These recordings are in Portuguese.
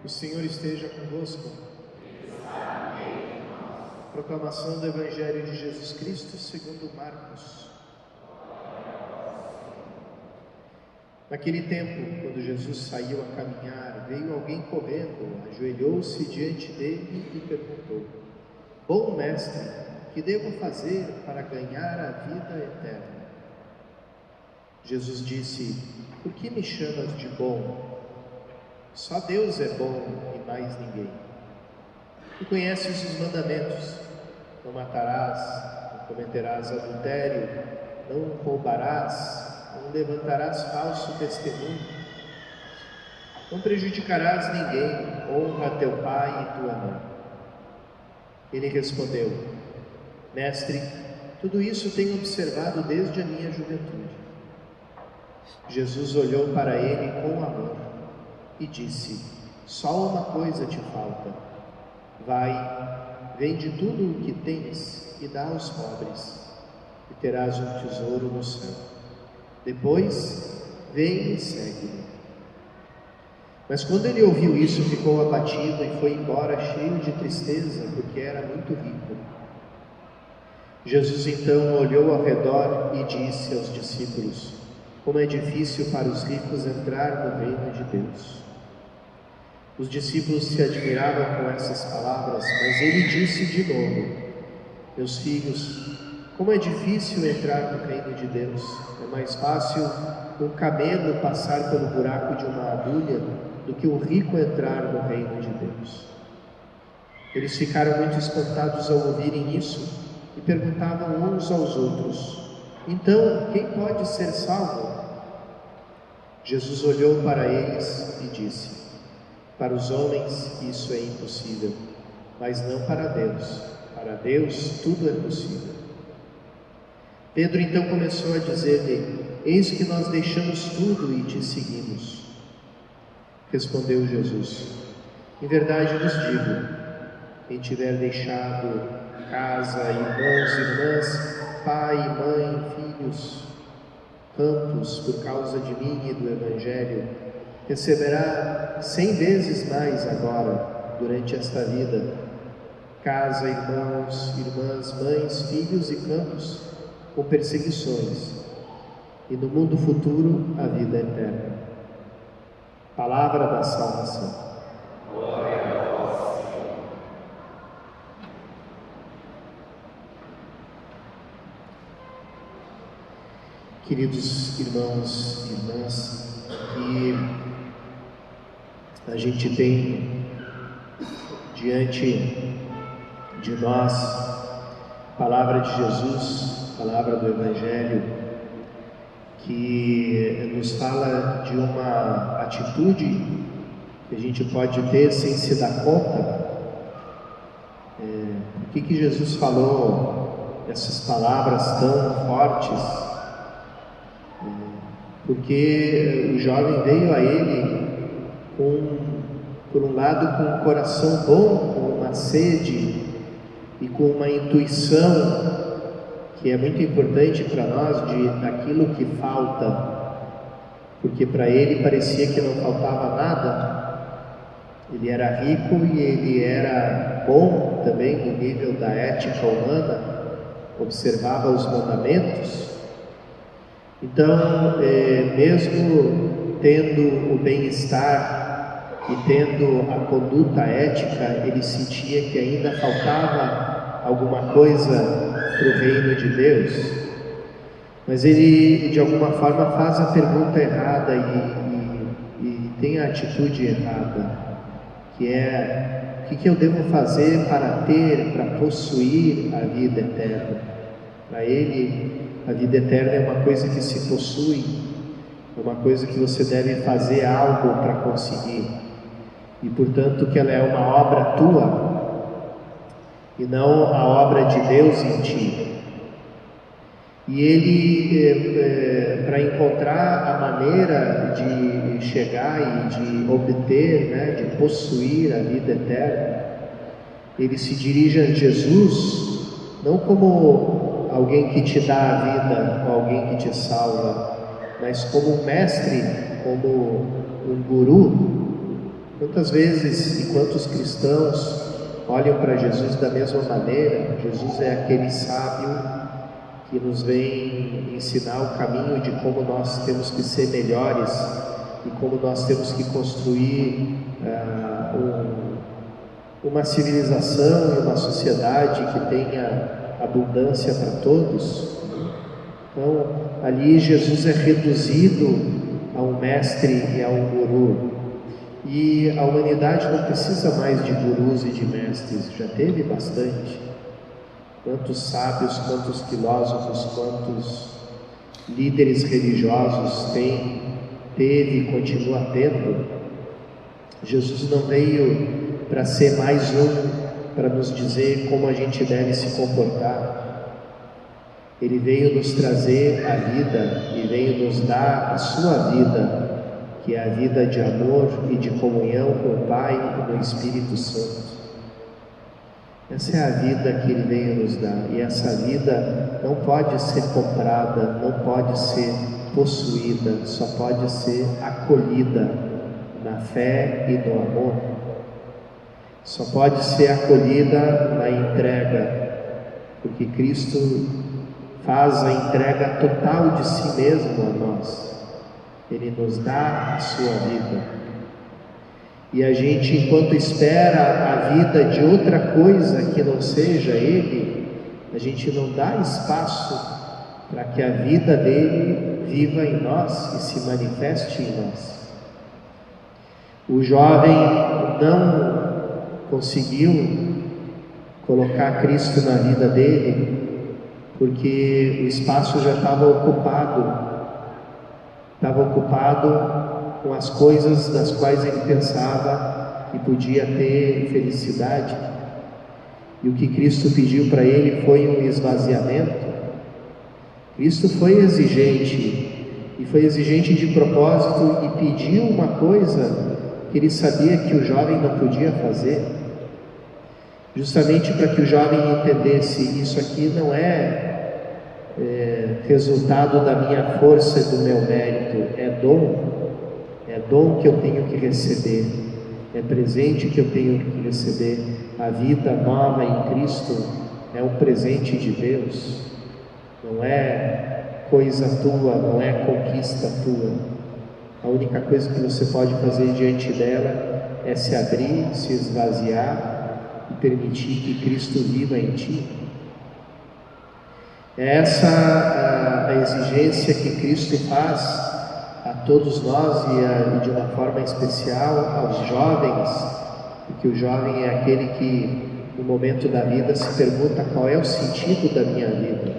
O Senhor esteja convosco. Proclamação do Evangelho de Jesus Cristo segundo Marcos. Naquele tempo, quando Jesus saiu a caminhar, veio alguém correndo, ajoelhou-se diante dele e perguntou: Bom mestre, que devo fazer para ganhar a vida eterna? Jesus disse: Por que me chamas de bom? Só Deus é bom e mais ninguém. Tu conheces os mandamentos: não matarás, não cometerás adultério, não roubarás, não levantarás falso testemunho, não prejudicarás ninguém, honra teu pai e tua mãe. Ele respondeu: Mestre, tudo isso tenho observado desde a minha juventude. Jesus olhou para ele com amor e disse: Só uma coisa te falta. Vai, vende tudo o que tens e dá aos pobres, e terás um tesouro no céu. Depois, vem e segue-me. Mas quando ele ouviu isso, ficou abatido e foi embora cheio de tristeza, porque era muito rico. Jesus então olhou ao redor e disse aos discípulos: Como é difícil para os ricos entrar no reino de Deus. Os discípulos se admiravam com essas palavras, mas ele disse de novo: Meus filhos, como é difícil entrar no reino de Deus. É mais fácil um camelo passar pelo buraco de uma agulha do que um rico entrar no reino de Deus. Eles ficaram muito espantados ao ouvirem isso e perguntavam uns aos outros: Então, quem pode ser salvo? Jesus olhou para eles e disse: Para os homens isso é impossível, mas não para Deus. Para Deus tudo é possível. Pedro então começou a dizer-lhe: Eis que nós deixamos tudo e te seguimos. Respondeu Jesus: Em verdade vos digo, quem tiver deixado casa, irmãos, irmãs, pai, mãe, filhos, campos, por causa de mim e do Evangelho, receberá 100 vezes mais agora, durante esta vida, casa, irmãos, irmãs, mães, filhos e campos, com perseguições, e no mundo futuro a vida eterna. Palavra da salvação. Glória a vós, Senhor. Queridos irmãos e irmãs, que a gente tem diante de nós a palavra de Jesus, a palavra do Evangelho, que nos fala de uma atitude que a gente pode ter sem se dar conta. Por que Jesus falou essas palavras tão fortes? Porque o jovem veio a ele por um lado com um coração bom, com uma sede e com uma intuição que é muito importante para nós daquilo que falta, porque para ele parecia que não faltava nada. Ele era rico e ele era bom também no nível da ética humana, observava os mandamentos. Então, mesmo tendo o bem-estar e tendo a conduta ética, ele sentia que ainda faltava alguma coisa para o reino de Deus. Mas ele, de alguma forma, faz a pergunta errada e tem a atitude errada, que é: o que eu devo fazer para possuir a vida eterna? Para ele, a vida eterna é uma coisa que se possui, é uma coisa que você deve fazer algo para conseguir, e portanto que ela é uma obra tua e não a obra de Deus em ti. E ele, para encontrar a maneira de chegar e de obter, de possuir a vida eterna, ele se dirige a Jesus, não como alguém que te dá a vida, ou alguém que te salva, mas como um mestre, como um guru, Quantas vezes e quantos cristãos olham para Jesus da mesma maneira? Jesus é aquele sábio que nos vem ensinar o caminho de como nós temos que ser melhores e como nós temos que construir uma civilização e uma sociedade que tenha abundância para todos. Então, ali Jesus é reduzido a um mestre e a um guru. E a humanidade não precisa mais de gurus e de mestres, já teve bastante. Quantos sábios, quantos filósofos, quantos líderes religiosos teve e continua tendo. Jesus não veio para ser mais para nos dizer como a gente deve se comportar. Ele veio nos trazer a vida e veio nos dar a sua vida, que é a vida de amor e de comunhão com o Pai e com o Espírito Santo. Essa é a vida que Ele veio nos dar, e essa vida não pode ser comprada, não pode ser possuída, só pode ser acolhida na fé e no amor. Só pode ser acolhida na entrega, porque Cristo faz a entrega total de si mesmo a nós. Ele nos dá a sua vida. E a gente, enquanto espera a vida de outra coisa que não seja Ele, a gente não dá espaço para que a vida dele viva em nós e se manifeste em nós. O jovem não conseguiu colocar Cristo na vida dele porque o espaço já estava ocupado com as coisas das quais ele pensava que podia ter felicidade. E o que Cristo pediu para ele foi um esvaziamento. Cristo foi exigente, e foi exigente de propósito, e pediu uma coisa que ele sabia que o jovem não podia fazer, justamente para que o jovem entendesse: isso aqui não é resultado da minha força e do meu mérito, é dom que eu tenho que receber, é presente que eu tenho que receber. A vida nova em Cristo é um presente de Deus, não é coisa tua, não é conquista tua. A única coisa que você pode fazer diante dela é se abrir, se esvaziar e permitir que Cristo viva em ti. É essa a exigência que Cristo faz a todos nós e de uma forma especial aos jovens, porque o jovem é aquele que no momento da vida se pergunta: qual é o sentido da minha vida?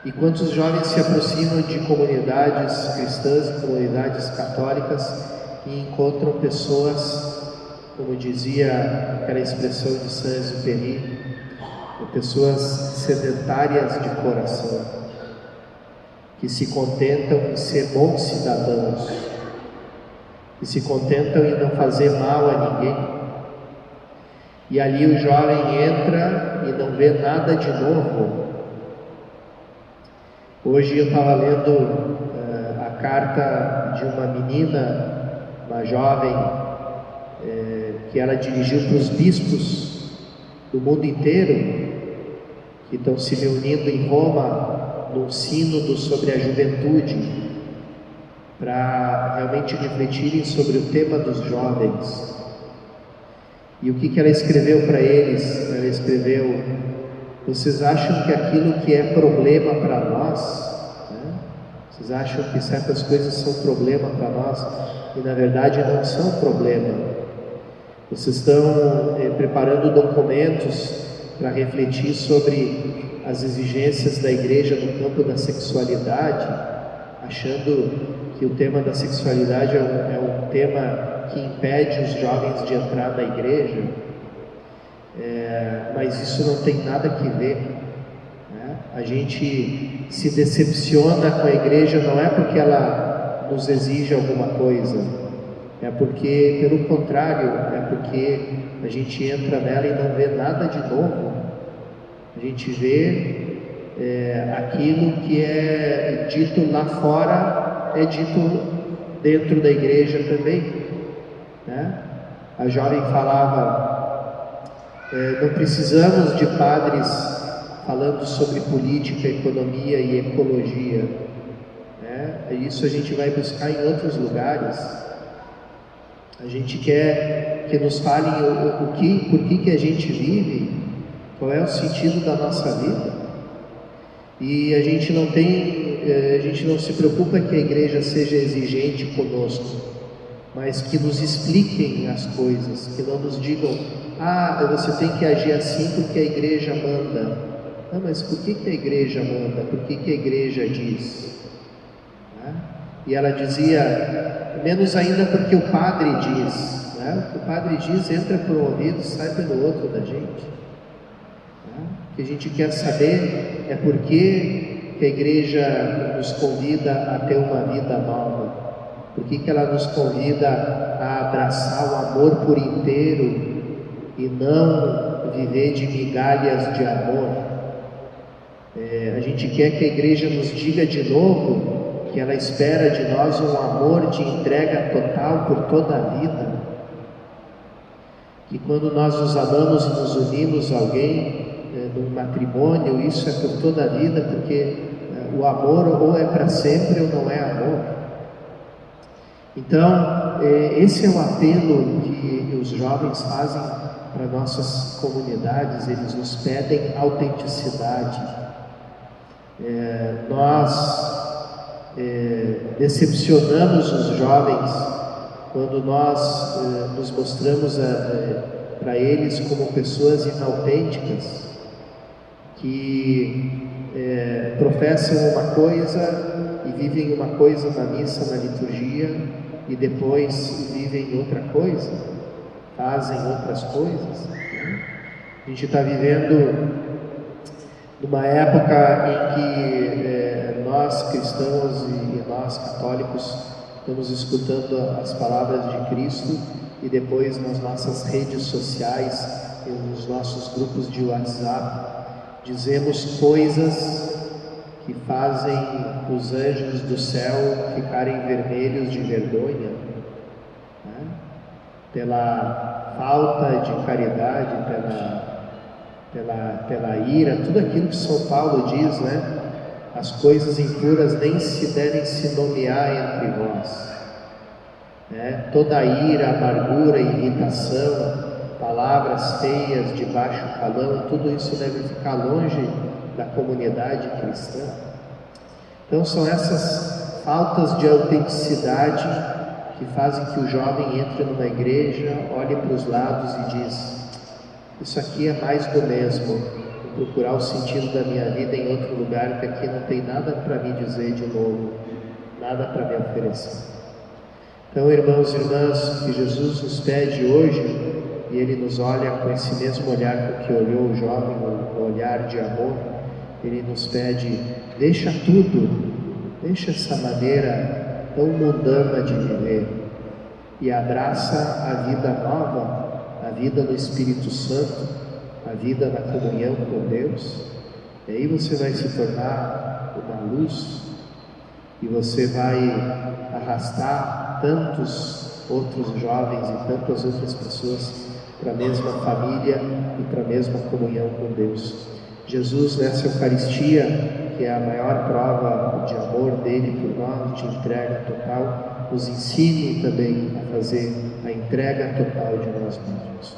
E quantos jovens se aproximam de comunidades cristãs, comunidades católicas, e encontram pessoas, como dizia aquela expressão de Saint-Exupéry, pessoas sedentárias de coração, que se contentam em ser bons cidadãos, que se contentam em não fazer mal a ninguém. E ali o jovem entra e não vê nada de novo. Hoje eu estava lendo a carta de uma menina, uma jovem, que ela dirigiu para os bispos do mundo inteiro, que estão se reunindo em Roma num sínodo sobre a juventude, para realmente refletirem sobre o tema dos jovens. E o que ela escreveu para eles? Ela escreveu: vocês acham que aquilo que é problema para nós, vocês acham que certas coisas são problema para nós, e na verdade não são problema. Vocês estão preparando documentos para refletir sobre as exigências da igreja no campo da sexualidade, achando que o tema da sexualidade é um tema que impede os jovens de entrar na igreja, mas isso não tem nada a ver, né? A gente se decepciona com a igreja não é porque ela nos exige alguma coisa, é porque, pelo contrário, é porque a gente entra nela e não vê nada de novo. A gente vê aquilo que é dito lá fora, é dito dentro da igreja também. né? A jovem falava, não precisamos de padres falando sobre política, economia e ecologia, né? Isso a gente vai buscar em outros lugares. A gente quer que nos falem por que a gente vive, qual é o sentido da nossa vida. E a gente não se preocupa que a igreja seja exigente conosco, mas que nos expliquem as coisas, que não nos digam, você tem que agir assim porque a igreja manda. Não, mas por que a igreja manda? Por que a igreja diz? Né? E ela dizia, menos ainda porque o padre diz, né? O que o padre diz entra por um ouvido e sai pelo outro da gente. Né? O que a gente quer saber é por que a igreja nos convida a ter uma vida nova, por que ela nos convida a abraçar o amor por inteiro e não viver de migalhas de amor. A gente quer que a igreja nos diga de novo que ela espera de nós um amor de entrega total por toda a vida, que quando nós nos amamos e nos unimos a alguém num matrimônio, isso é por toda a vida, porque o amor ou é para sempre ou não é amor. Então, esse é o apelo que os jovens fazem para nossas comunidades. Eles nos pedem autenticidade. Nós decepcionamos os jovens quando nós nos mostramos para eles como pessoas inautênticas, que professam uma coisa e vivem uma coisa na missa, na liturgia, e depois vivem outra coisa, fazem outras coisas. A gente está vivendo numa época em que nós cristãos e nós católicos estamos escutando as palavras de Cristo e depois nas nossas redes sociais e nos nossos grupos de WhatsApp dizemos coisas que fazem os anjos do céu ficarem vermelhos de vergonha, né? Pela falta de caridade, pela ira, tudo aquilo que São Paulo diz, né? As coisas impuras nem se devem se nomear entre vós, né? Toda ira, amargura, irritação, palavras feias de baixo calão, tudo isso deve ficar longe da comunidade cristã. Então são essas faltas de autenticidade que fazem que o jovem entre numa igreja, olhe para os lados e diz: isso aqui é mais do mesmo, vou procurar o sentido da minha vida em outro lugar, que aqui não tem nada para me dizer de novo, nada para me oferecer. Então, irmãos e irmãs, que Jesus nos pede hoje, e Ele nos olha com esse mesmo olhar com que olhou o jovem, o olhar de amor, Ele nos pede: deixa tudo, deixa essa maneira tão mundana de viver e abraça a vida nova, a vida no Espírito Santo, a vida na comunhão com Deus. E aí você vai se tornar uma luz e você vai arrastar tantos outros jovens e tantas outras pessoas para a mesma família e para a mesma comunhão com Deus. Jesus, nessa Eucaristia, que é a maior prova de amor dele por nós, de entrega total, nos ensine também a fazer a entrega total de nós mesmos.